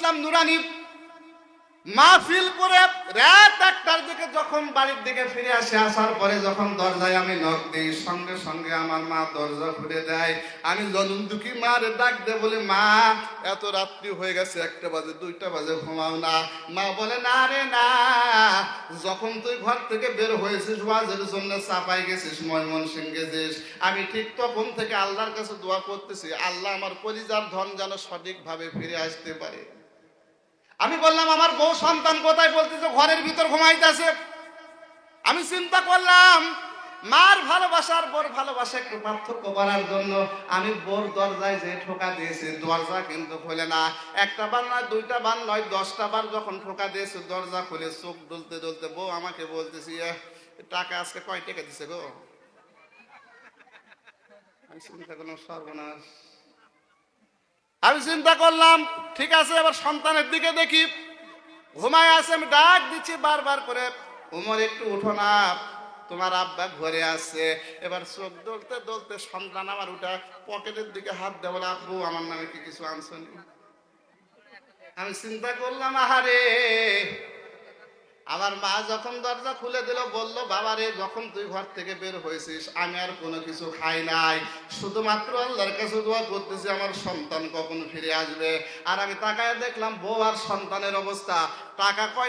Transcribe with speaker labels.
Speaker 1: ইসলাম নুরানি মাহফিল করে রাত 1টার দিকে যখন বাড়ির দিকে ফিরে আসে, আসার পরে যখন দরজায় আমি নক দিই, সঙ্গে সঙ্গে আমার মা দরজা খুলে দেয়। আমি জলুন দুঃখী মারে ডাক দে, বলি মা এত রাত্রি হয়ে গেছে, 1টা বাজে 2টা বাজে, ঘুমাও না? মা বলে না রে না, যখন তুই ঘর থেকে বের হয়েছিস ওয়াজের জন্য চাপাই গেছিস, ময়মনসিংহ গেছিস, আমি ঠিক তখন থেকে আল্লাহর কাছে দোয়া করতেছি, আল্লাহ আমার কলিজার ধন যেন সঠিকভাবে ফিরে আসতে পারে। আমি বললাম আমার বউ সন্তান কোথায়? বলতেছে ঘরের ভিতর ঘুমাইতেছে। আমি চিন্তা করলাম মার ভালোবাসার বোর ভালোবাসা একটু পার্থক্য করার জন্য আমি বোর দরজায় যে ঠোকা দিয়েছি, দরজা কিন্তু খোলে না। 1টা বার নয়, 2টা বার নয়, 10টা বার যখন ঠোকা দিয়েছে দরজা খুলে চোখ ডুলতে ডুলতে বউ আমাকে বলতেছি, টাকা আজকে কয় টাকা দিছে গো? আমি চিন্তা করলাম সর্বনাশ। আমি চিন্তা করলাম ঠিক আছে, এবার সন্তানের দিকে দেখি, ঘুমায় আছে। আমি ডাক দিচ্ছি বারবার করে, উমর একটু উঠো না, তোমার আব্বা ঘরে আছে। এবার চোখ দলতে দলতে সন্তান আমার উঠা পকেটের দিকে হাত দেয়, বলে আব্বু আমার নামে কি কিছু আনছনি? আমি চিন্তা করলাম আহারে, আমার মা যখন দরজা খুলে দিল বলল, বাবা রে যখন তুই ঘর থেকে বের হয়েছিস আমি আর কোনো কিছু খাই নাই, শুধুমাত্র আল্লাহর কাছে দোয়া করতেছি আমার সন্তান কখন ফিরে আসবে। আর আমি তাকায় দেখলাম বউ আর সন্তানের অবস্থা, টাকা কয়